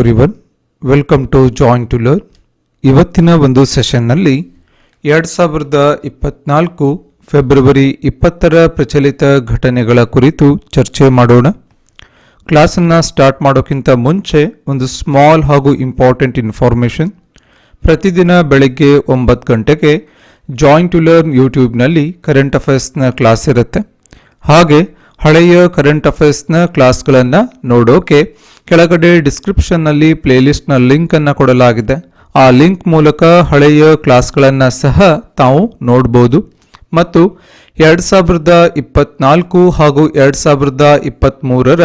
Everyone, welcome to join to learn. ಇವತ್ತಿನ ಒಂದು ಸೆಷನ್ನಲ್ಲಿ 2024 February 20ರ ಪ್ರಚಲಿತ ಘಟನೆಗಳ ಕುರಿತು ಚರ್ಚೆ ಮಾಡೋಣ. ಕ್ಲಾಸನ್ನು ಸ್ಟಾರ್ಟ್ ಮಾಡೋಕ್ಕಿಂತ ಮುಂಚೆ ಒಂದು ಸ್ಮಾಲ್ ಹಾಗೂ ಇಂಪಾರ್ಟೆಂಟ್ ಇನ್ಫಾರ್ಮೇಷನ್. ಪ್ರತಿದಿನ ಬೆಳಗ್ಗೆ 9 ಗಂಟೆಗೆ ಜಾಯಿನ್ ಟು ಲರ್ನ್ ಯೂಟ್ಯೂಬ್ನಲ್ಲಿ ಕರೆಂಟ್ ಅಫೇರ್ಸ್ನ ಕ್ಲಾಸ್ ಇರುತ್ತೆ. ಹಾಗೆ ಹಳೆಯ ಕರೆಂಟ್ ಅಫೇರ್ಸ್ನ ಕ್ಲಾಸ್ಗಳನ್ನು ನೋಡೋಕೆ ಕೆಳಗಡೆ ಡಿಸ್ಕ್ರಿಪ್ಷನ್ನಲ್ಲಿ ಪ್ಲೇಲಿಸ್ಟ್ನ ಲಿಂಕನ್ನು ಕೊಡಲಾಗಿದೆ. ಆ ಲಿಂಕ್ ಮೂಲಕ ಹಳೆಯ ಕ್ಲಾಸ್ಗಳನ್ನು ಸಹ ತಾವು ನೋಡ್ಬೋದು. ಮತ್ತು 2024 ಹಾಗೂ 2023ರ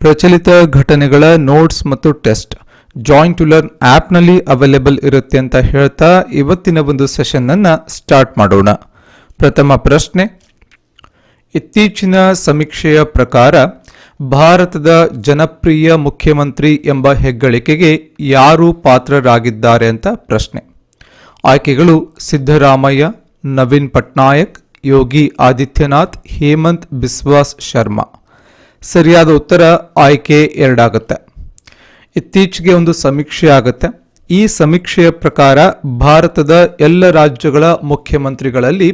ಪ್ರಚಲಿತ ಘಟನೆಗಳ ನೋಟ್ಸ್ ಮತ್ತು ಟೆಸ್ಟ್ ಜಾಯಿನ್ ಟು ಲರ್ನ್ ಆ್ಯಪ್ನಲ್ಲಿ ಅವೈಲೇಬಲ್ ಇರುತ್ತೆ ಅಂತ ಹೇಳ್ತಾ ಇವತ್ತಿನ ಒಂದು ಸೆಷನ್ನನ್ನು ಸ್ಟಾರ್ಟ್ ಮಾಡೋಣ. ಪ್ರಥಮ ಪ್ರಶ್ನೆ, ಇತ್ತೀಚಿನ ಸಮೀಕ್ಷೆಯ ಪ್ರಕಾರ ಭಾರತದ ಜನಪ್ರಿಯ ಮುಖ್ಯಮಂತ್ರಿ ಎಂಬ ಹೆಗ್ಗಳಿಕೆಗೆ ಯಾರು ಪಾತ್ರರಾಗಿದ್ದಾರೆ ಅಂತ ಪ್ರಶ್ನೆ. ಆಯ್ಕೆಗಳು ಸಿದ್ದರಾಮಯ್ಯ, ನವೀನ್ ಪಟ್ನಾಯಕ್, ಯೋಗಿ ಆದಿತ್ಯನಾಥ್, ಹೇಮಂತ್ ಬಿಸ್ವಾಸ್ ಶರ್ಮಾ. ಸರಿಯಾದ ಉತ್ತರ ಆಯ್ಕೆ 2 ಆಗುತ್ತೆ. ಇತ್ತೀಚೆಗೆ ಒಂದು ಸಮೀಕ್ಷೆ ಆಗುತ್ತೆ. ಈ ಸಮೀಕ್ಷೆಯ ಪ್ರಕಾರ ಭಾರತದ ಎಲ್ಲ ರಾಜ್ಯಗಳ ಮುಖ್ಯಮಂತ್ರಿಗಳಲ್ಲಿ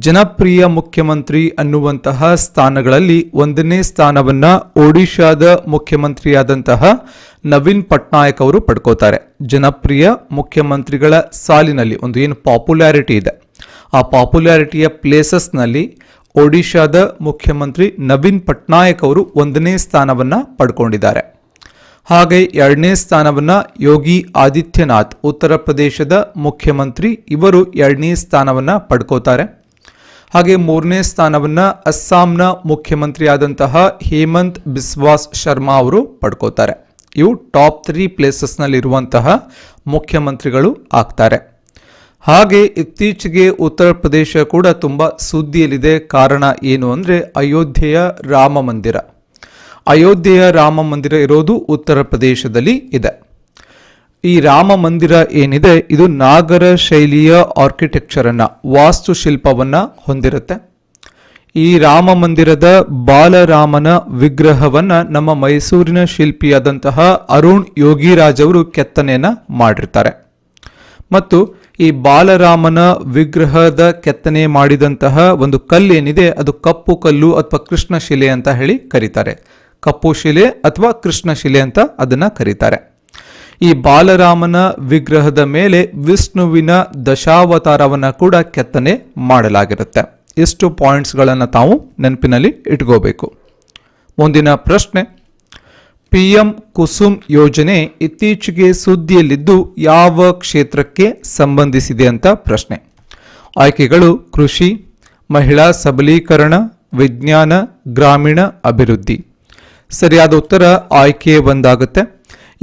ಜನಪ್ರಿಯ ಮುಖ್ಯಮಂತ್ರಿ ಅನ್ನುವಂತಹ ಸ್ಥಾನಗಳಲ್ಲಿ 1ನೇ ಸ್ಥಾನವನ್ನು ಒಡಿಶಾದ ಮುಖ್ಯಮಂತ್ರಿಯಾದಂತಹ ನವೀನ್ ಪಟ್ನಾಯಕ್ ಅವರು ಪಡ್ಕೋತಾರೆ. ಜನಪ್ರಿಯ ಮುಖ್ಯಮಂತ್ರಿಗಳ ಸಾಲಿನಲ್ಲಿ ಒಂದು ಏನು ಪಾಪ್ಯುಲಾರಿಟಿ ಇದೆ, ಆ ಪಾಪ್ಯುಲಾರಿಟಿಯ ಪ್ಲೇಸಸ್ನಲ್ಲಿ ಒಡಿಶಾದ ಮುಖ್ಯಮಂತ್ರಿ ನವೀನ್ ಪಟ್ನಾಯಕ್ ಅವರು 1ನೇ ಸ್ಥಾನವನ್ನು ಪಡ್ಕೊಂಡಿದ್ದಾರೆ. ಹಾಗೆ 2ನೇ ಸ್ಥಾನವನ್ನು ಯೋಗಿ ಆದಿತ್ಯನಾಥ್ ಉತ್ತರ ಪ್ರದೇಶದ ಮುಖ್ಯಮಂತ್ರಿ, ಇವರು 2ನೇ ಸ್ಥಾನವನ್ನು ಪಡ್ಕೋತಾರೆ. ಹಾಗೆ 3ನೇ ಸ್ಥಾನವನ್ನು ಅಸ್ಸಾಂನ ಮುಖ್ಯಮಂತ್ರಿಯಾದಂತಹ ಹೇಮಂತ್ ಬಿಸ್ವಾಸ್ ಶರ್ಮಾ ಅವರು ಪಡ್ಕೋತಾರೆ. ಇವು ಟಾಪ್ 3 ಪ್ಲೇಸಸ್ನಲ್ಲಿರುವಂತಹ ಮುಖ್ಯಮಂತ್ರಿಗಳು ಆಗ್ತಾರೆ. ಹಾಗೆ ಇತ್ತೀಚೆಗೆ ಉತ್ತರ ಪ್ರದೇಶ ಕೂಡ ತುಂಬ ಸುದ್ದಿಯಲ್ಲಿದೆ. ಕಾರಣ ಏನು ಅಂದರೆ ಅಯೋಧ್ಯೆಯ ರಾಮ ಮಂದಿರ. ಅಯೋಧ್ಯೆಯ ರಾಮ ಮಂದಿರ ಇರೋದು ಉತ್ತರ ಪ್ರದೇಶದಲ್ಲಿ ಇದೆ. ಈ ರಾಮ ಮಂದಿರ ಏನಿದೆ ಇದು ನಾಗರ ಶೈಲಿಯ ಆರ್ಕಿಟೆಕ್ಚರನ್ನು, ವಾಸ್ತುಶಿಲ್ಪವನ್ನು ಹೊಂದಿರುತ್ತೆ. ಈ ರಾಮ ಮಂದಿರದ ಬಾಲರಾಮನ ವಿಗ್ರಹವನ್ನು ನಮ್ಮ ಮೈಸೂರಿನ ಶಿಲ್ಪಿಯಾದಂತಹ ಅರುಣ್ ಯೋಗಿರಾಜ್ ಅವರು ಕೆತ್ತನೆಯನ್ನು ಮಾಡಿರ್ತಾರೆ. ಮತ್ತು ಈ ಬಾಲರಾಮನ ವಿಗ್ರಹದ ಕೆತ್ತನೆ ಮಾಡಿದಂತಹ ಒಂದು ಕಲ್ಲೇನಿದೆ ಅದು ಕಪ್ಪು ಕಲ್ಲು ಅಥವಾ ಕೃಷ್ಣ ಶಿಲೆ ಅಂತ ಹೇಳಿ ಕರೀತಾರೆ. ಕಪ್ಪು ಶಿಲೆ ಅಥವಾ ಕೃಷ್ಣ ಶಿಲೆ ಅಂತ ಅದನ್ನು ಕರೀತಾರೆ. ಈ ಬಾಲರಾಮನ ವಿಗ್ರಹದ ಮೇಲೆ ವಿಷ್ಣುವಿನ ದಶಾವತಾರವನ್ನು ಕೂಡ ಕೆತ್ತನೆ ಮಾಡಲಾಗಿರುತ್ತೆ. ಇಷ್ಟು ಪಾಯಿಂಟ್ಸ್ಗಳನ್ನು ತಾವು ನೆನಪಿನಲ್ಲಿ ಇಟ್ಕೋಬೇಕು. ಮುಂದಿನ ಪ್ರಶ್ನೆ, PM ಕುಸುಮ್ ಯೋಜನೆ ಇತ್ತೀಚೆಗೆ ಸುದ್ದಿಯಲ್ಲಿದ್ದು ಯಾವ ಕ್ಷೇತ್ರಕ್ಕೆ ಸಂಬಂಧಿಸಿದೆ ಅಂತ ಪ್ರಶ್ನೆ. ಆಯ್ಕೆಗಳು ಕೃಷಿ, ಮಹಿಳಾ ಸಬಲೀಕರಣ, ವಿಜ್ಞಾನ, ಗ್ರಾಮೀಣ ಅಭಿವೃದ್ಧಿ. ಸರಿಯಾದ ಉತ್ತರ ಆಯ್ಕೆ 1 ಆಗುತ್ತೆ.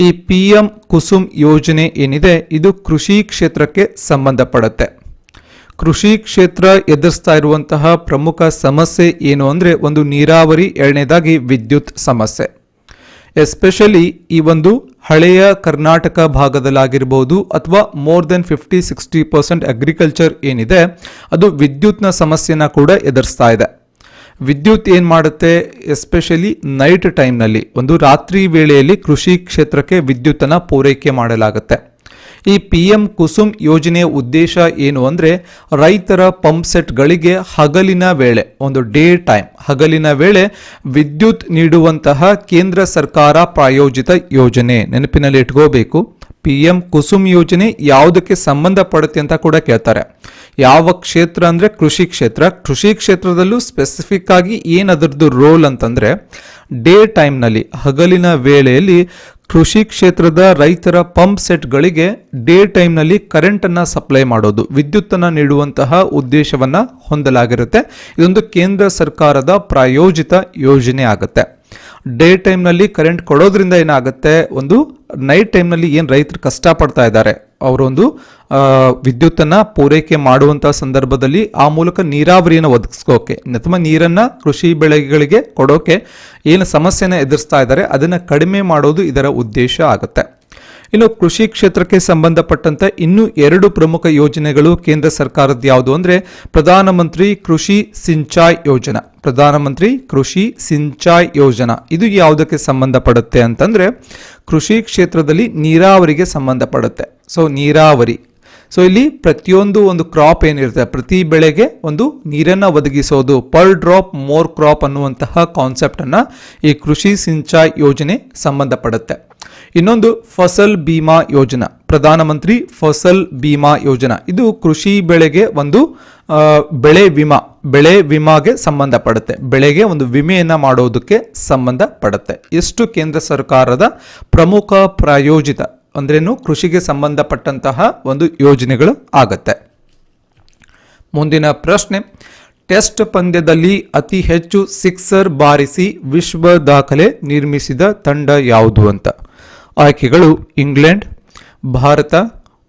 ಈ PM ಕುಸುಮ್ ಯೋಜನೆ ಏನಿದೆ ಇದು ಕೃಷಿ ಕ್ಷೇತ್ರಕ್ಕೆ ಸಂಬಂಧಪಡುತ್ತೆ. ಕೃಷಿ ಕ್ಷೇತ್ರ ಎದುರಿಸ್ತಾ ಇರುವಂತಹ ಪ್ರಮುಖ ಸಮಸ್ಯೆ ಏನು ಅಂದರೆ ಒಂದು ನೀರಾವರಿ, 2ನೇದಾಗಿ ವಿದ್ಯುತ್ ಸಮಸ್ಯೆ. ಎಸ್ಪೆಷಲಿ ಈ ಒಂದು ಹಳೆಯ ಕರ್ನಾಟಕ ಭಾಗದಲ್ಲಾಗಿರ್ಬೋದು ಅಥವಾ ಮೋರ್ ದೆನ್ 50-60% ಅಗ್ರಿಕಲ್ಚರ್ ಏನಿದೆ ಅದು ವಿದ್ಯುತ್ನ ಸಮಸ್ಯೆನ ಕೂಡ ಎದುರಿಸ್ತಾ ಇದೆ. ವಿದ್ಯುತ್ ಏನು ಮಾಡುತ್ತೆ, ಎಸ್ಪೆಷಲಿ ನೈಟ್ ಟೈಮ್ನಲ್ಲಿ ಒಂದು ರಾತ್ರಿ ವೇಳೆಯಲ್ಲಿ ಕೃಷಿ ಕ್ಷೇತ್ರಕ್ಕೆ ವಿದ್ಯುತ್ತನ್ನು ಪೂರೈಕೆ ಮಾಡಲಾಗುತ್ತೆ. ಈ PM ಕುಸುಮ್ ಯೋಜನೆಯ ಉದ್ದೇಶ ಏನು ಅಂದರೆ ರೈತರ ಪಂಪ್ ಸೆಟ್ಗಳಿಗೆ ಹಗಲಿನ ವೇಳೆ, ಒಂದು ಡೇ ಟೈಮ್ ಹಗಲಿನ ವೇಳೆ ವಿದ್ಯುತ್ ನೀಡುವಂತಹ ಕೇಂದ್ರ ಸರ್ಕಾರ ಪ್ರಾಯೋಜಿತ ಯೋಜನೆ. ನೆನಪಿನಲ್ಲಿ ಇಟ್ಕೋಬೇಕು. PM ಕುಸುಮ್ ಯೋಜನೆ ಯಾವುದಕ್ಕೆ ಸಂಬಂಧಪಡುತ್ತೆ ಅಂತ ಕೂಡ ಕೇಳ್ತಾರೆ. ಯಾವ ಕ್ಷೇತ್ರ ಅಂದರೆ ಕೃಷಿ ಕ್ಷೇತ್ರ. ಕೃಷಿ ಕ್ಷೇತ್ರದಲ್ಲೂ ಸ್ಪೆಸಿಫಿಕ್ ಆಗಿ ಏನದರದ್ದು ರೋಲ್ ಅಂತಂದರೆ ಡೇ ಟೈಮ್ನಲ್ಲಿ, ಹಗಲಿನ ವೇಳೆಯಲ್ಲಿ ಕೃಷಿ ಕ್ಷೇತ್ರದ ರೈತರ ಪಂಪ್ ಸೆಟ್ಗಳಿಗೆ ಡೇ ಟೈಮ್ನಲ್ಲಿ ಕರೆಂಟನ್ನು ಸಪ್ಲೈ ಮಾಡೋದು, ವಿದ್ಯುತ್ತನ್ನು ನೀಡುವಂತಹ ಉದ್ದೇಶವನ್ನು ಹೊಂದಲಾಗಿರುತ್ತೆ. ಇದೊಂದು ಕೇಂದ್ರ ಸರ್ಕಾರದ ಪ್ರಾಯೋಜಿತ ಯೋಜನೆ ಆಗುತ್ತೆ. ಡೇ ಟೈಮ್ನಲ್ಲಿ ಕರೆಂಟ್ ಕೊಡೋದ್ರಿಂದ ಏನಾಗುತ್ತೆ, ಒಂದು ನೈಟ್ ಟೈಮ್ನಲ್ಲಿ ಏನು ರೈತರು ಕಷ್ಟಪಡ್ತಾ ಇದ್ದಾರೆ ಅವರೊಂದು ವಿದ್ಯುತ್ತನ್ನು ಪೂರೈಕೆ ಮಾಡುವಂಥ ಸಂದರ್ಭದಲ್ಲಿ ಆ ಮೂಲಕ ನೀರಾವರಿಯನ್ನು ಒದಗಿಸ್ಕೋಕೆ ಅಥವಾ ನೀರನ್ನು ಕೃಷಿ ಬೆಳೆಗಳಿಗೆ ಕೊಡೋಕೆ ಏನು ಸಮಸ್ಯೆನ ಎದುರಿಸ್ತಾ ಇದ್ದಾರೆ ಅದನ್ನು ಕಡಿಮೆ ಮಾಡೋದು ಇದರ ಉದ್ದೇಶ ಆಗುತ್ತೆ. ಇನ್ನು ಕೃಷಿ ಕ್ಷೇತ್ರಕ್ಕೆ ಸಂಬಂಧಪಟ್ಟಂತೆ ಇನ್ನೂ 2 ಪ್ರಮುಖ ಯೋಜನೆಗಳು ಕೇಂದ್ರ ಸರ್ಕಾರದ ಯಾವುದು ಅಂದರೆ ಪ್ರಧಾನಮಂತ್ರಿ ಕೃಷಿ ಸಿಂಚಾಯಿ ಯೋಜನಾ. ಪ್ರಧಾನಮಂತ್ರಿ ಕೃಷಿ ಸಿಂಚಾಯಿ ಯೋಜನಾ ಇದು ಯಾವುದಕ್ಕೆ ಸಂಬಂಧಪಡುತ್ತೆ ಅಂತಂದ್ರೆ ಕೃಷಿ ಕ್ಷೇತ್ರದಲ್ಲಿ ನೀರಾವರಿಗೆ ಸಂಬಂಧಪಡುತ್ತೆ. ಸೊ ನೀರಾವರಿ, ಸೊ ಇಲ್ಲಿ ಪ್ರತಿಯೊಂದು ಒಂದು ಕ್ರಾಪ್ ಏನಿರುತ್ತೆ ಪ್ರತಿ ಬೆಳೆಗೆ ಒಂದು ನೀರನ್ನು ಒದಗಿಸೋದು, ಪರ್ ಡ್ರಾಪ್ ಮೋರ್ ಕ್ರಾಪ್ ಅನ್ನುವಂತಹ ಕಾನ್ಸೆಪ್ಟ್ ಅನ್ನ ಈ ಕೃಷಿ ಸಿಂಚಾಯಿ ಯೋಜನೆ ಸಂಬಂಧಪಡುತ್ತೆ. ಇನ್ನೊಂದು ಫಸಲ್ ಬಿಮಾ ಯೋಜನಾ, ಪ್ರಧಾನಮಂತ್ರಿ ಫಸಲ್ ಬಿಮಾ ಯೋಜನಾ ಇದು ಕೃಷಿ ಬೆಳೆಗೆ ಒಂದು ಬೆಳೆ ವಿಮಾಗೆ ಸಂಬಂಧಪಡುತ್ತೆ, ಬೆಳೆಗೆ ಒಂದು ವಿಮೆಯನ್ನ ಮಾಡೋದಕ್ಕೆ ಸಂಬಂಧಪಡುತ್ತೆ. ಎಷ್ಟು ಕೇಂದ್ರ ಸರ್ಕಾರದ ಪ್ರಮುಖ ಪ್ರಾಯೋಜಿತ ಅಂದ್ರೇನು ಕೃಷಿಗೆ ಸಂಬಂಧಪಟ್ಟಂತಹ ಒಂದು ಯೋಜನೆಗಳು ಆಗತ್ತೆ. ಮುಂದಿನ ಪ್ರಶ್ನೆ, ಟೆಸ್ಟ್ ಪಂದ್ಯದಲ್ಲಿ ಅತಿ ಹೆಚ್ಚು ಸಿಕ್ಸರ್ ಬಾರಿಸಿ ವಿಶ್ವ ದಾಖಲೆ ನಿರ್ಮಿಸಿದ ತಂಡ ಯಾವುದು ಅಂತ. ಆಯ್ಕೆಗಳು ಇಂಗ್ಲೆಂಡ್, ಭಾರತ,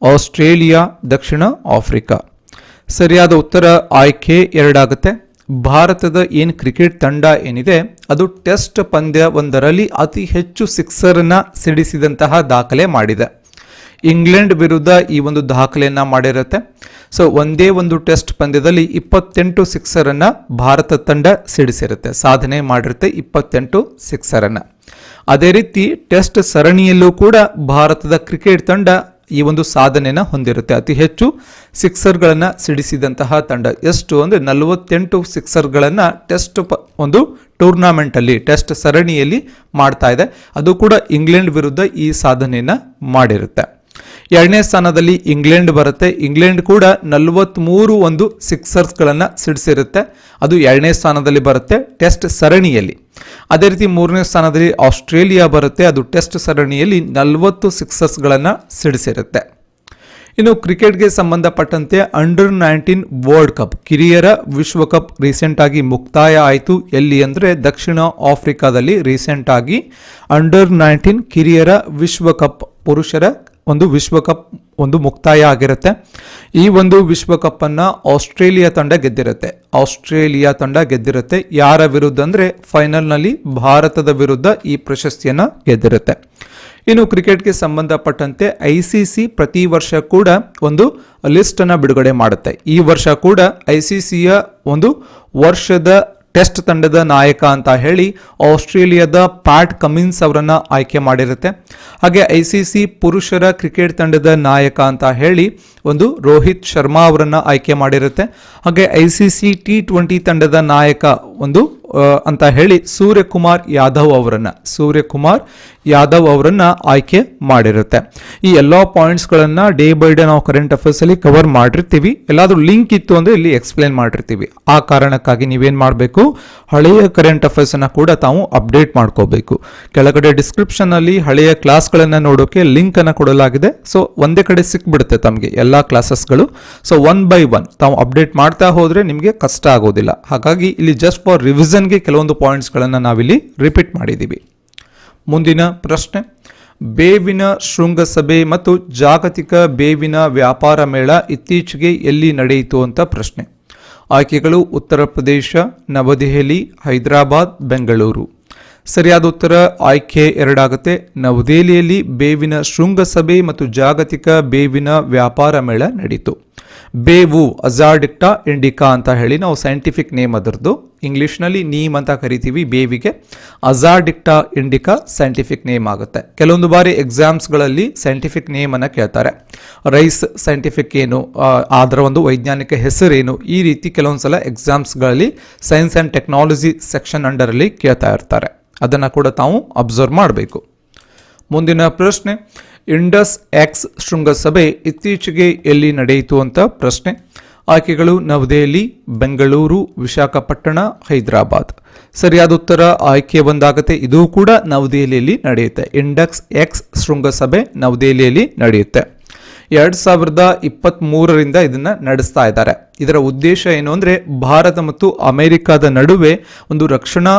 ಆಸ್ಟ್ರೇಲಿಯಾ, ದಕ್ಷಿಣ ಆಫ್ರಿಕಾ. ಸರಿಯಾದ ಉತ್ತರ ಆಯ್ಕೆ 2 ಆಗುತ್ತೆ. ಭಾರತದ ಏನು ಕ್ರಿಕೆಟ್ ತಂಡ ಏನಿದೆ ಅದು ಟೆಸ್ಟ್ ಪಂದ್ಯ ಒಂದರಲ್ಲಿ ಅತಿ ಹೆಚ್ಚು ಸಿಕ್ಸರ್ ಅನ್ನ ಸಿಡಿಸಿದಂತಹ ದಾಖಲೆ ಮಾಡಿದೆ. ಇಂಗ್ಲೆಂಡ್ ವಿರುದ್ಧ ಈ ಒಂದು ದಾಖಲೆಯನ್ನ ಮಾಡಿರುತ್ತೆ. ಸೊ ಒಂದೇ ಒಂದು ಟೆಸ್ಟ್ ಪಂದ್ಯದಲ್ಲಿ 28 ಸಿಕ್ಸರ್ ಅನ್ನ ಭಾರತ ತಂಡ ಸಿಡಿಸಿರುತ್ತೆ, ಸಾಧನೆ ಮಾಡಿರುತ್ತೆ 28 ಸಿಕ್ಸರ್ ಅನ್ನ. ಅದೇ ರೀತಿ ಟೆಸ್ಟ್ ಸರಣಿಯಲ್ಲೂ ಕೂಡ ಭಾರತದ ಕ್ರಿಕೆಟ್ ತಂಡ ಈ ಒಂದು ಸಾಧನೆನ ಹೊಂದಿರುತ್ತೆ, ಅತಿ ಹೆಚ್ಚು ಸಿಕ್ಸರ್ಗಳನ್ನು ಸಿಡಿಸಿದಂತಹ ತಂಡ. ಎಷ್ಟು ಅಂದರೆ 48 ಸಿಕ್ಸರ್ಗಳನ್ನು ಟೆಸ್ಟ್ ಒಂದು ಟೂರ್ನಾಮೆಂಟಲ್ಲಿ ಟೆಸ್ಟ್ ಸರಣಿಯಲ್ಲಿ ಮಾಡ್ತಾ ಇದೆ. ಅದು ಕೂಡ ಇಂಗ್ಲೆಂಡ್ ವಿರುದ್ಧ ಈ ಸಾಧನೆಯನ್ನು ಮಾಡಿರುತ್ತೆ. 2ನೇ ಸ್ಥಾನದಲ್ಲಿ ಇಂಗ್ಲೆಂಡ್ ಬರುತ್ತೆ. ಇಂಗ್ಲೆಂಡ್ ಕೂಡ 43 ಒಂದು ಸಿಕ್ಸರ್ಸ್ಗಳನ್ನು ಸಿಡಿಸಿರುತ್ತೆ, ಅದು 2ನೇ ಸ್ಥಾನದಲ್ಲಿ ಬರುತ್ತೆ ಟೆಸ್ಟ್ ಸರಣಿಯಲ್ಲಿ. ಅದೇ ರೀತಿ 3ನೇ ಸ್ಥಾನದಲ್ಲಿ ಆಸ್ಟ್ರೇಲಿಯಾ ಬರುತ್ತೆ, ಅದು ಟೆಸ್ಟ್ ಸರಣಿಯಲ್ಲಿ 40 ಸಿಕ್ಸರ್ಸ್ಗಳನ್ನು ಸಿಡಿಸಿರುತ್ತೆ. ಇನ್ನು ಕ್ರಿಕೆಟ್ಗೆ ಸಂಬಂಧಪಟ್ಟಂತೆ ಅಂಡರ್-19 ವರ್ಲ್ಡ್ ಕಪ್ ಕಿರಿಯರ ವಿಶ್ವಕಪ್ ರೀಸೆಂಟ್ ಆಗಿ ಮುಕ್ತಾಯ ಆಯಿತು. ಎಲ್ಲಿ ಅಂದರೆ ದಕ್ಷಿಣ ಆಫ್ರಿಕಾದಲ್ಲಿ ರೀಸೆಂಟ್ ಆಗಿ ಅಂಡರ್-19 ಕಿರಿಯರ ವಿಶ್ವಕಪ್ ಪುರುಷರ ಒಂದು ವಿಶ್ವಕಪ್ ಒಂದು ಮುಕ್ತಾಯ ಆಗಿರುತ್ತೆ. ಈ ಒಂದು ವಿಶ್ವಕಪ್ ಅನ್ನ ಆಸ್ಟ್ರೇಲಿಯಾ ತಂಡ ಗೆದ್ದಿರುತ್ತೆ. ಯಾರ ವಿರುದ್ಧ ಅಂದರೆ ಫೈನಲ್ನಲ್ಲಿ ಭಾರತದ ವಿರುದ್ಧ ಈ ಪ್ರಶಸ್ತಿಯನ್ನ ಗೆದ್ದಿರುತ್ತೆ. ಇನ್ನು ಕ್ರಿಕೆಟ್ಗೆ ಸಂಬಂಧಪಟ್ಟಂತೆ ICC ಪ್ರತಿ ವರ್ಷ ಕೂಡ ಒಂದು ಲಿಸ್ಟ್ ಅನ್ನ ಬಿಡುಗಡೆ ಮಾಡುತ್ತೆ. ಈ ವರ್ಷ ಕೂಡ ICCಯ ಒಂದು ವರ್ಷದ ಟೆಸ್ಟ್ ತಂಡದ ನಾಯಕ ಅಂತ ಹೇಳಿ ಆಸ್ಟ್ರೇಲಿಯಾದ ಪ್ಯಾಟ್ ಕಮಿನ್ಸ್ ಅವರನ್ನ ಆಯ್ಕೆ ಮಾಡಿರುತ್ತೆ. ಹಾಗೆ ICC ಪುರುಷರ ಕ್ರಿಕೆಟ್ ತಂಡದ ನಾಯಕ ಅಂತ ಹೇಳಿ ಒಂದು ರೋಹಿತ್ ಶರ್ಮಾ ಅವರನ್ನ ಆಯ್ಕೆ ಮಾಡಿರುತ್ತೆ. ಹಾಗೆ ICC T20 ತಂಡದ ನಾಯಕ ಒಂದು ಅಂತ ಹೇಳಿ ಸೂರ್ಯಕುಮಾರ್ ಯಾದವ್ ಅವರನ್ನ ಆಯ್ಕೆ ಮಾಡಿರುತ್ತೆ. ಈ ಎಲ್ಲಾ ಪಾಯಿಂಟ್ಸ್ಗಳನ್ನ ಡೇ ಬೈ ಡೇ ನಾವು ಕರೆಂಟ್ ಅಫೇರ್ಸ್ ಅಲ್ಲಿ ಕವರ್ ಮಾಡಿರ್ತೀವಿ. ಎಲ್ಲಾದ್ರೂ ಲಿಂಕ್ ಇತ್ತು ಅಂದ್ರೆ ಇಲ್ಲಿ ಎಕ್ಸ್ಪ್ಲೇನ್ ಮಾಡಿರ್ತೀವಿ. ಆ ಕಾರಣಕ್ಕಾಗಿ ನೀವೇನ್ ಮಾಡಬೇಕು, ಹಳೆಯ ಕರೆಂಟ್ ಅಫೇರ್ಸ್ ಅನ್ನ ಕೂಡ ತಾವು ಅಪ್ಡೇಟ್ ಮಾಡ್ಕೋಬೇಕು. ಕೆಳಗಡೆ ಡಿಸ್ಕ್ರಿಪ್ಷನ್ ಅಲ್ಲಿ ಹಳೆಯ ಕ್ಲಾಸ್ಗಳನ್ನ ನೋಡೋಕೆ ಲಿಂಕ್ ಅನ್ನ ಕೊಡಲಾಗಿದೆ. ಸೊ ಒಂದೇ ಕಡೆ ಸಿಕ್ಬಿಡುತ್ತೆ ತಮಗೆ ಎಲ್ಲಾ ಕ್ಲಾಸಸ್ಗಳು. ಸೊ 1 by 1 ತಾವು ಅಪ್ಡೇಟ್ ಮಾಡ್ತಾ ಹೋದ್ರೆ ನಿಮಗೆ ಕಷ್ಟ ಆಗೋದಿಲ್ಲ. ಹಾಗಾಗಿ ಇಲ್ಲಿ ಜಸ್ಟ್ ಫಾರ್ ರಿವಿಷನ್ಗೆ ಕೆಲವೊಂದು ಪಾಯಿಂಟ್ಸ್ಗಳನ್ನು ನಾವಿಲ್ಲಿ ರಿಪೀಟ್ ಮಾಡಿದ್ದೀವಿ. ಮುಂದಿನ ಪ್ರಶ್ನೆ, ಬೇವಿನ ಶೃಂಗಸಭೆ ಮತ್ತು ಜಾಗತಿಕ ಬೇವಿನ ವ್ಯಾಪಾರ ಮೇಳ ಇತ್ತೀಚೆಗೆ ಎಲ್ಲಿ ನಡೆಯಿತು ಅಂತ ಪ್ರಶ್ನೆ. ಆಯ್ಕೆಗಳು ಉತ್ತರ ಪ್ರದೇಶ, ನವದೆಹಲಿ, ಹೈದರಾಬಾದ್, ಬೆಂಗಳೂರು. ಸರಿಯಾದ ಉತ್ತರ ಆಯ್ಕೆ 2 ಆಗುತ್ತೆ. ನವದೆಹಲಿಯಲ್ಲಿ ಬೇವಿನ ಶೃಂಗಸಭೆ ಮತ್ತು ಜಾಗತಿಕ ಬೇವಿನ ವ್ಯಾಪಾರ ಮೇಳ ನಡೀತು. ಬೇವು ಅಜಾಡಿಕ್ಟಾ ಇಂಡಿಕಾ ಅಂತ ಹೇಳಿ ನಾವು ಸೈಂಟಿಫಿಕ್ ನೇಮ್ ಅದರದ್ದು, ಇಂಗ್ಲಿಷ್ನಲ್ಲಿ ನೀಮ್ ಅಂತ ಕರಿತೀವಿ ಬೇವಿಗೆ. ಅಜಾಡಿಕ್ಟಾ ಇಂಡಿಕಾ ಸೈಂಟಿಫಿಕ್ ನೇಮ್ ಆಗುತ್ತೆ. ಕೆಲವೊಂದು ಬಾರಿ ಎಕ್ಸಾಮ್ಸ್ಗಳಲ್ಲಿ ಸೈಂಟಿಫಿಕ್ ನೇಮ್ ಅನ್ನು ಕೇಳ್ತಾರೆ. ರೈಸ್ ಸೈಂಟಿಫಿಕ್ ಏನು, ಅದರ ಒಂದು ವೈಜ್ಞಾನಿಕ ಹೆಸರೇನು, ಈ ರೀತಿ ಕೆಲವೊಂದು ಸಲ ಎಕ್ಸಾಮ್ಸ್ಗಳಲ್ಲಿ ಸೈನ್ಸ್ ಆ್ಯಂಡ್ ಟೆಕ್ನಾಲಜಿ ಸೆಕ್ಷನ್ ಅಂಡರಲ್ಲಿ ಕೇಳ್ತಾ ಇರ್ತಾರೆ. ಅದನ್ನು ಕೂಡ ತಾವು ಅಬ್ಸರ್ವ್ ಮಾಡಬೇಕು. ಮುಂದಿನ ಪ್ರಶ್ನೆ, ಇಂಡಸ್ ಎಕ್ಸ್ ಶೃಂಗಸಭೆ ಇತ್ತೀಚೆಗೆ ಎಲ್ಲಿ ನಡೆಯಿತು ಅಂತ ಪ್ರಶ್ನೆ. ಆಯ್ಕೆಗಳು ನವದೆಹಲಿ, ಬೆಂಗಳೂರು, ವಿಶಾಖಪಟ್ಟಣ, ಹೈದರಾಬಾದ್. ಸರಿಯಾದ ಉತ್ತರ ಆಯ್ಕೆ 1 ಆಗುತ್ತೆ. ಇದು ಕೂಡ ನವದೆಹಲಿಯಲ್ಲಿ ನಡೆಯುತ್ತೆ. ಇಂಡಸ್ ಎಕ್ಸ್ ಶೃಂಗಸಭೆ ನವದೆಹಲಿಯಲ್ಲಿ ನಡೆಯುತ್ತೆ. 2023ರಿಂದ ಇದನ್ನ ನಡೆಸ್ತಾ ಇದ್ದಾರೆ. ಇದರ ಉದ್ದೇಶ ಏನು ಅಂದ್ರೆ ಭಾರತ ಮತ್ತು ಅಮೆರಿಕದ ನಡುವೆ ಒಂದು ರಕ್ಷಣಾ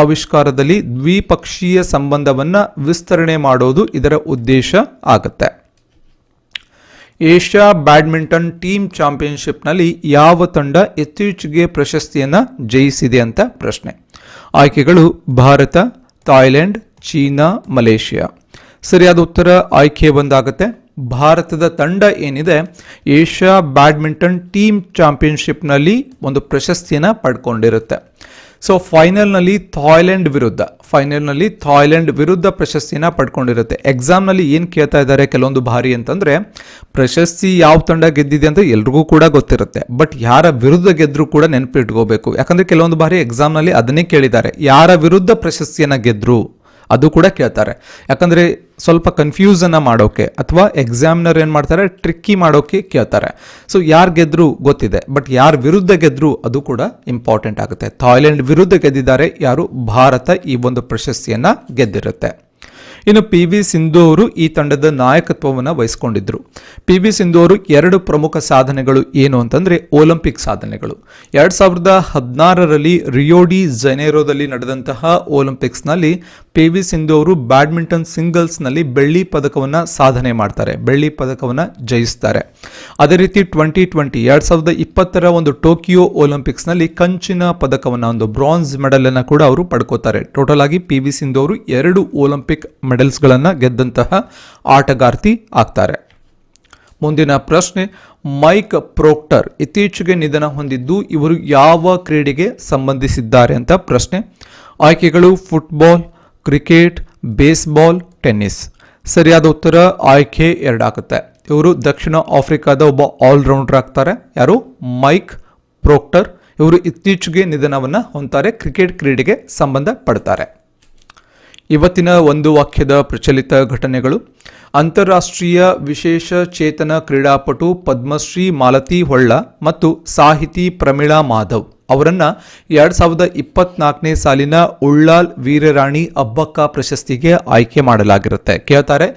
ಆವಿಷ್ಕಾರದಲ್ಲಿ ದ್ವಿಪಕ್ಷೀಯ ಸಂಬಂಧವನ್ನ ವಿಸ್ತರಣೆ ಮಾಡೋದು ಇದರ ಉದ್ದೇಶ ಆಗುತ್ತೆ. ಏಷ್ಯಾ ಬ್ಯಾಡ್ಮಿಂಟನ್ ಟೀಮ್ ಚಾಂಪಿಯನ್ಶಿಪ್ನಲ್ಲಿ ಯಾವ ತಂಡ ಇತ್ತೀಚೆಗೆ ಪ್ರಶಸ್ತಿಯನ್ನ ಜಯಿಸಿದೆ ಅಂತ ಪ್ರಶ್ನೆ. ಆಯ್ಕೆಗಳು ಭಾರತ, ಥಾಯ್ಲೆಂಡ್, ಚೀನಾ, ಮಲೇಷಿಯಾ. ಸರಿಯಾದ ಉತ್ತರ ಆಯ್ಕೆ 1 ಆಗುತ್ತೆ. ಭಾರತದ ತಂಡ ಏನಿದೆ ಏಷ್ಯಾ ಬ್ಯಾಡ್ಮಿಂಟನ್ ಟೀಮ್ ಚಾಂಪಿಯನ್ಶಿಪ್ನಲ್ಲಿ ಒಂದು ಪ್ರಶಸ್ತಿಯನ್ನು ಪಡ್ಕೊಂಡಿರುತ್ತೆ. ಸೊ ಫೈನಲ್ನಲ್ಲಿ ಥಾಯ್ಲೆಂಡ್ ವಿರುದ್ಧ ಪ್ರಶಸ್ತಿನ ಪಡ್ಕೊಂಡಿರುತ್ತೆ. ಎಕ್ಸಾಮ್ನಲ್ಲಿ ಏನು ಕೇಳ್ತಾ ಇದ್ದಾರೆ ಕೆಲವೊಂದು ಬಾರಿ ಅಂತಂದರೆ, ಪ್ರಶಸ್ತಿ ಯಾವ ತಂಡ ಗೆದ್ದಿದೆ ಅಂತ ಎಲ್ರಿಗೂ ಕೂಡ ಗೊತ್ತಿರುತ್ತೆ, ಬಟ್ ಯಾರ ವಿರುದ್ಧ ಗೆದ್ದರೂ ಕೂಡ ನೆನಪಿಟ್ಕೋಬೇಕು. ಯಾಕಂದರೆ ಕೆಲವೊಂದು ಬಾರಿ ಎಕ್ಸಾಮ್ನಲ್ಲಿ ಅದನ್ನೇ ಕೇಳಿದ್ದಾರೆ, ಯಾರ ವಿರುದ್ಧ ಪ್ರಶಸ್ತಿಯನ್ನು ಗೆದ್ದರು ಅದು ಕೂಡ ಕೇಳ್ತಾರೆ. ಯಾಕಂದರೆ ಸ್ವಲ್ಪ ಕನ್ಫ್ಯೂಸನ್ನು ಮಾಡೋಕೆ ಅಥವಾ ಎಕ್ಸಾಮಿನರ್ ಏನು ಮಾಡ್ತಾರೆ, ಟ್ರಿಕ್ಕಿ ಮಾಡೋಕೆ ಕೇಳ್ತಾರೆ. ಸೊ ಯಾರು ಗೆದ್ದರು ಗೊತ್ತಿದೆ, ಬಟ್ ಯಾರು ವಿರುದ್ಧ ಗೆದ್ದರು ಅದು ಕೂಡ ಇಂಪಾರ್ಟೆಂಟ್ ಆಗುತ್ತೆ. ಥಾಯ್ಲೆಂಡ್ ವಿರುದ್ಧ ಗೆದ್ದಿದ್ದಾರೆ ಯಾರು, ಭಾರತ ಈ ಒಂದು ಪ್ರಶಸ್ತಿಯನ್ನು ಗೆದ್ದಿರುತ್ತೆ. ಇನ್ನು ಪಿ ವಿ ಸಿಂಧು ಅವರು ಈ ತಂಡದ ನಾಯಕತ್ವವನ್ನು ವಹಿಸಿಕೊಂಡಿದ್ದರು. ಪಿ ವಿ ಸಿಂಧು ಅವರು 2 ಪ್ರಮುಖ ಸಾಧನೆಗಳು ಏನು ಅಂತಂದರೆ ಒಲಿಂಪಿಕ್ ಸಾಧನೆಗಳು. 2016ರಲ್ಲಿ ರಿಯೋ ಡಿ ಜನೈರೋದಲ್ಲಿ ನಡೆದಂತಹ ಒಲಿಂಪಿಕ್ಸ್ನಲ್ಲಿ ಪಿ ವಿ ಸಿಂಧು ಅವರು ಬ್ಯಾಡ್ಮಿಂಟನ್ ಸಿಂಗಲ್ಸ್ನಲ್ಲಿ ಬೆಳ್ಳಿ ಪದಕವನ್ನು ಸಾಧನೆ ಮಾಡ್ತಾರೆ, ಬೆಳ್ಳಿ ಪದಕವನ್ನು ಜಯಿಸ್ತಾರೆ. ಅದೇ ರೀತಿ 2020 ಒಂದು ಟೋಕಿಯೋ ಒಲಿಂಪಿಕ್ಸ್ನಲ್ಲಿ ಕಂಚಿನ ಪದಕವನ್ನು, ಒಂದು ಬ್ರಾನ್ಸ್ ಮೆಡಲನ್ನು ಕೂಡ ಅವರು ಪಡ್ಕೋತಾರೆ. ಟೋಟಲ್ ಆಗಿ ಪಿ ವಿ ಸಿಂಧು ಅವರು 2 ಒಲಿಂಪಿಕ್ ಮೆಡಲ್ಸ್ಗಳನ್ನು ಗೆದ್ದಂತಹ ಆಟಗಾರ್ತಿ ಆಗ್ತಾರೆ. ಮುಂದಿನ ಪ್ರಶ್ನೆ, ಮೈಕ್ ಪ್ರೊಕ್ಟರ್ ಇತ್ತೀಚೆಗೆ ನಿಧನ ಹೊಂದಿದ್ದು ಇವರು ಯಾವ ಕ್ರೀಡೆಗೆ ಸಂಬಂಧಿಸಿದ್ದಾರೆ ಅಂತ ಪ್ರಶ್ನೆ. ಆಯ್ಕೆಗಳು ಫುಟ್ಬಾಲ್, ಕ್ರಿಕೆಟ್, ಬೇಸ್ಬಾಲ್, ಟೆನ್ನಿಸ್. ಸರಿಯಾದ ಉತ್ತರ ಆಯ್ಕೆ 2 ಆಗುತ್ತೆ. ಇವರು ದಕ್ಷಿಣ ಆಫ್ರಿಕಾದ ಒಬ್ಬ ಆಲ್ರೌಂಡರ್ ಆಗ್ತಾರೆ. ಯಾರು? Mic Procter. ಇವರು ಇತ್ತೀಚೆಗೆ ನಿಧನವನ್ನು ಹೊಂದ್ತಾರೆ, ಕ್ರಿಕೆಟ್ ಕ್ರೀಡೆಗೆ ಸಂಬಂಧ ಪಡ್ತಾರೆ. ಇವತ್ತಿನ ಒಂದು ವಾಕ್ಯದ ಪ್ರಚಲಿತ ಘಟನೆಗಳು. ಅಂತಾರಾಷ್ಟ್ರೀಯ ವಿಶೇಷ ಚೇತನ ಕ್ರೀಡಾಪಟು ಪದ್ಮಶ್ರೀ ಮಾಲತಿ ಹೊಳ್ಳ ಮತ್ತು ಸಾಹಿತಿ ಪ್ರಮೀಳಾ ಮಾಧವ್ ಅವರನ್ನು 2024ನೇ ಸಾಲಿನ ಉಳ್ಳಾಲ್ ವೀರರಾಣಿ ಅಬ್ಬಕ್ಕ ಪ್ರಶಸ್ತಿಗೆ ಆಯ್ಕೆ ಮಾಡಲಾಗಿರುತ್ತೆ. ಕೇಳ್ತಾರೆ,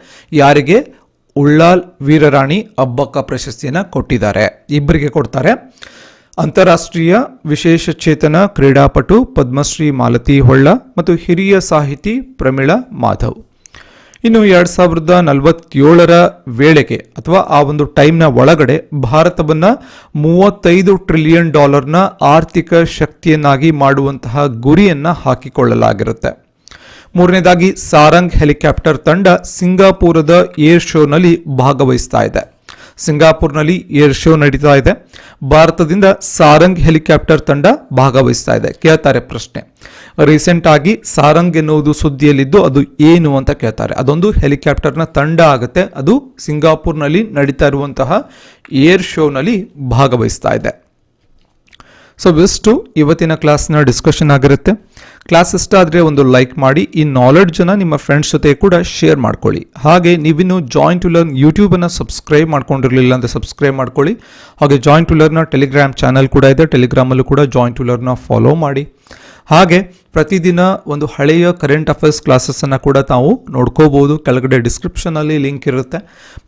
ಯಾರಿಗೆ ಉಳ್ಳಾಲ್ ವೀರರಾಣಿ ಅಬ್ಬಕ್ಕ ಪ್ರಶಸ್ತಿಯನ್ನು ಕೊಟ್ಟಿದ್ದಾರೆ? ಇಬ್ಬರಿಗೆ ಕೊಡ್ತಾರೆ. ಅಂತಾರಾಷ್ಟ್ರೀಯ ವಿಶೇಷ ಚೇತನ ಕ್ರೀಡಾಪಟು ಪದ್ಮಶ್ರೀ ಮಾಲತಿ ಹೊಳ್ಳ ಮತ್ತು ಹಿರಿಯ ಸಾಹಿತಿ ಪ್ರಮೀಳಾ ಮಾಧವ್. ಇನ್ನು 2047ರ ವೇಳೆಗೆ ಅಥವಾ ಆ ಒಂದು ಟೈಮ್ನ ಒಳಗಡೆ ಭಾರತವನ್ನು $35 ಟ್ರಿಲಿಯನ್ ಆರ್ಥಿಕ ಶಕ್ತಿಯನ್ನಾಗಿ ಮಾಡುವಂತಹ ಗುರಿಯನ್ನು ಹಾಕಿಕೊಳ್ಳಲಾಗಿರುತ್ತೆ. ಮೂರನೇದಾಗಿ, ಸಾರಂಗ್ ಹೆಲಿಕಾಪ್ಟರ್ ತಂಡ ಸಿಂಗಾಪುರದ ಏರ್ ಶೋನಲ್ಲಿ ಭಾಗವಹಿಸ್ತಾ ಇದೆ. ಸಿಂಗಾಪುರ್ನಲ್ಲಿ ಏರ್ ಶೋ ನಡೀತಾ ಇದೆ, ಭಾರತದಿಂದ ಸಾರಂಗ್ ಹೆಲಿಕಾಪ್ಟರ್ ತಂಡ ಭಾಗವಹಿಸ್ತಾ ಇದೆ. ಕೇಳ್ತಾರೆ ಪ್ರಶ್ನೆ, ರೀಸೆಂಟ್ ಆಗಿ ಸಾರಂಗ್ ಎನ್ನುವುದು ಸುದ್ದಿಯಲ್ಲಿದ್ದು ಅದು ಏನು ಅಂತ ಕೇಳ್ತಾರೆ. ಅದೊಂದು ಹೆಲಿಕಾಪ್ಟರ್ನ ತಂಡ ಆಗುತ್ತೆ, ಅದು ಸಿಂಗಾಪುರ್ನಲ್ಲಿ ನಡೀತಾ ಇರುವಂತಹ ಏರ್ ಶೋನಲ್ಲಿ ಭಾಗವಹಿಸ್ತಾ ಇದೆ. ಸೊ ಇಷ್ಟು ಇವತ್ತಿನ ಕ್ಲಾಸ್ನ ಡಿಸ್ಕಷನ್ ಆಗಿರುತ್ತೆ. ಕ್ಲಾಸ್ ಇಷ್ಟ ಆದರೆ ಒಂದು ಲೈಕ್ ಮಾಡಿ, ಈ ನಾಲೆಡ್ಜನ್ನು ನಿಮ್ಮ ಫ್ರೆಂಡ್ಸ್ ಜೊತೆ ಕೂಡ ಶೇರ್ ಮಾಡ್ಕೊಳ್ಳಿ. ಹಾಗೆ ನೀವಿನ್ನು ಜಾಯಿನ್ ಟು ಲರ್ನ್ ಯೂಟ್ಯೂಬನ್ನು ಸಬ್ಸ್ಕ್ರೈಬ್ ಮಾಡ್ಕೊಂಡಿರಲಿಲ್ಲ ಅಂದರೆ ಸಬ್ಸ್ಕ್ರೈಬ್ ಮಾಡ್ಕೊಳ್ಳಿ. ಹಾಗೆ ಜಾಯಿನ್ ಟು ಲರ್ನ್ನ ಟೆಲಿಗ್ರಾಮ್ ಚಾನಲ್ ಕೂಡ ಇದೆ, ಟೆಲಿಗ್ರಾಮಲ್ಲೂ ಕೂಡ ಜಾಯಿನ್ ಟು ಲರ್ನ್ನ ಫಾಲೋ ಮಾಡಿ. ಹಾಗೆ ಪ್ರತಿದಿನ ಒಂದು ಹಳೆಯ ಕರೆಂಟ್ ಅಫೇರ್ಸ್ ಕ್ಲಾಸಸ್ಸನ್ನು ಕೂಡ ತಾವು ನೋಡ್ಕೋಬೋದು, ಕೆಳಗಡೆ ಡಿಸ್ಕ್ರಿಪ್ಷನಲ್ಲಿ ಲಿಂಕ್ ಇರುತ್ತೆ.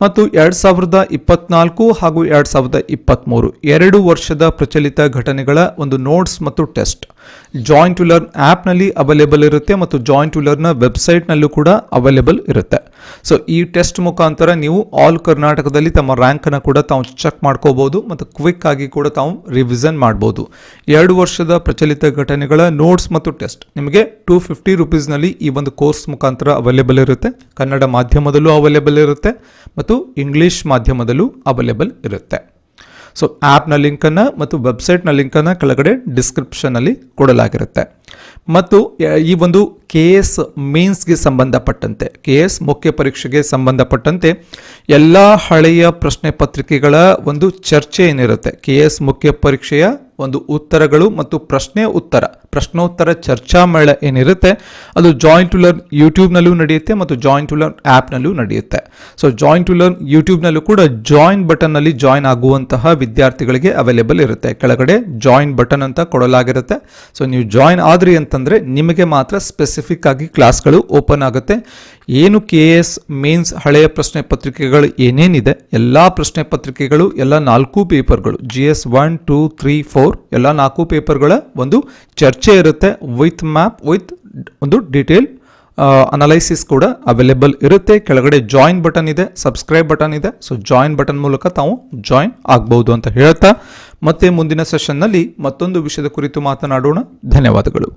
ಮತ್ತು 2024 ಹಾಗೂ 2023 2 ವರ್ಷದ ಪ್ರಚಲಿತ ಘಟನೆಗಳ ಒಂದು ನೋಟ್ಸ್ ಮತ್ತು ಟೆಸ್ಟ್ ಜಾಯಿನ್ ಟು ಲರ್ನ್ ಆ್ಯಪ್ನಲ್ಲಿ ಅವೈಲೇಬಲ್ ಇರುತ್ತೆ ಮತ್ತು ಜಾಯಿನ್ ಟು ಲರ್ನ್ನ ವೆಬ್ಸೈಟ್ನಲ್ಲೂ ಕೂಡ ಅವೈಲೇಬಲ್ ಇರುತ್ತೆ. ಸೊ ಈ ಟೆಸ್ಟ್ ಮುಖಾಂತರ ನೀವು ಆಲ್ ಕರ್ನಾಟಕದಲ್ಲಿ ತಮ್ಮ ರ್ಯಾಂಕನ್ನು ಕೂಡ ತಾವು ಚೆಕ್ ಮಾಡ್ಕೋಬೋದು ಮತ್ತು ಕ್ವಿಕ್ ಆಗಿ ಕೂಡ ತಾವು ರಿವಿಷನ್ ಮಾಡ್ಬೋದು. 2 ವರ್ಷದ ಪ್ರಚಲಿತ ಘಟನೆಗಳ ನೋಟ್ಸ್ ಮತ್ತು ಟೆಸ್ಟ್ ನಿಮಗೆ $250 ಈ ಒಂದು ಕೋರ್ಸ್ ಮುಖಾಂತರ ಅವೈಲೇಬಲ್ ಇರುತ್ತೆ. ಕನ್ನಡ ಮಾಧ್ಯಮದಲ್ಲೂ ಅವೈಲೇಬಲ್ ಇರುತ್ತೆ ಮತ್ತು ಇಂಗ್ಲಿಷ್ ಮಾಧ್ಯಮದಲ್ಲೂ ಅವೈಲೇಬಲ್ ಇರುತ್ತೆ. ಸೊ ಆ್ಯಪ್ನ ಲಿಂಕನ್ನು ಮತ್ತು ವೆಬ್ಸೈಟ್ನ ಲಿಂಕನ್ನು ಕೆಳಗಡೆ ಡಿಸ್ಕ್ರಿಪ್ಷನಲ್ಲಿ ಕೊಡಲಾಗಿರುತ್ತೆ. ಮತ್ತು ಈ ಒಂದು KS ಮೇನ್ಸ್ಗೆ ಸಂಬಂಧಪಟ್ಟಂತೆ, KS ಮುಖ್ಯ ಪರೀಕ್ಷೆಗೆ ಸಂಬಂಧಪಟ್ಟಂತೆ ಎಲ್ಲ ಹಳೆಯ ಪ್ರಶ್ನೆ ಪತ್ರಿಕೆಗಳ ಒಂದು ಚರ್ಚೆ ಏನಿರುತ್ತೆ, KS ಮುಖ್ಯ ಪರೀಕ್ಷೆಯ ಒಂದು ಉತ್ತರಗಳು ಮತ್ತು ಪ್ರಶ್ನೋತ್ತರ ಚರ್ಚಾ ಮೇಳ ಏನಿರುತ್ತೆ ಅದು ಜಾಯಿನ್ ಟು ಲರ್ನ್ ಯೂಟ್ಯೂಬ್ನಲ್ಲೂ ನಡೆಯುತ್ತೆ ಮತ್ತು ಜಾಯಿನ್ ಟು ಲರ್ನ್ ಆ್ಯಪ್ನಲ್ಲೂ ನಡೆಯುತ್ತೆ. ಸೊ ಜಾಯಿನ್ ಟು ಲರ್ನ್ ಯೂಟ್ಯೂಬ್ನಲ್ಲೂ ಕೂಡ ಜಾಯಿನ್ ಬಟನ್ನಲ್ಲಿ ಜಾಯಿನ್ ಆಗುವಂತಹ ವಿದ್ಯಾರ್ಥಿಗಳಿಗೆ ಅವೈಲೇಬಲ್ ಇರುತ್ತೆ. ಕೆಳಗಡೆ ಜಾಯಿನ್ ಬಟನ್ ಅಂತ ಕೊಡಲಾಗಿರುತ್ತೆ. ಸೊ ನೀವು ಜಾಯಿನ್ ಆದ್ರಿ ಅಂತಂದರೆ ನಿಮಗೆ ಮಾತ್ರ ಸ್ಪೆಸಿಫಿಕ್ ಆಗಿ ಕ್ಲಾಸ್ಗಳು ಓಪನ್ ಆಗುತ್ತೆ. ಏನು KS ಮೇನ್ಸ್ ಹಳೆಯ ಪ್ರಶ್ನೆ ಪತ್ರಿಕೆಗಳು ಏನೇನಿದೆ ಎಲ್ಲ ಪ್ರಶ್ನೆ ಪತ್ರಿಕೆಗಳು ಎಲ್ಲ 4 ಪೇಪರ್ಗಳು GS 1, 2, 3, 4 ಎಲ್ಲ 4 ಪೇಪರ್ಗಳ ಒಂದು ಚರ್ಚೆ ಇರುತ್ತೆ ವಿತ್ ಮ್ಯಾಪ್ ವಿತ್ ಒಂದು ಡೀಟೇಲ್ ಅನಲೈಸಿಸ್ ಕೂಡ ಅವೈಲೇಬಲ್ ಇರುತ್ತೆ. ಕೆಳಗಡೆ ಜಾಯಿನ್ ಬಟನ್ ಇದೆ, ಸಬ್ಸ್ಕ್ರೈಬ್ ಬಟನ್ ಇದೆ. ಸೊ ಜಾಯಿನ್ ಬಟನ್ ಮೂಲಕ ತಾವು ಜಾಯಿನ್ ಆಗ್ಬಹುದು ಅಂತ ಹೇಳ್ತಾ ಮತ್ತೆ ಮುಂದಿನ ಸೆಷನ್ನಲ್ಲಿ ಮತ್ತೊಂದು ವಿಷಯದ ಕುರಿತು ಮಾತನಾಡೋಣ. ಧನ್ಯವಾದಗಳು.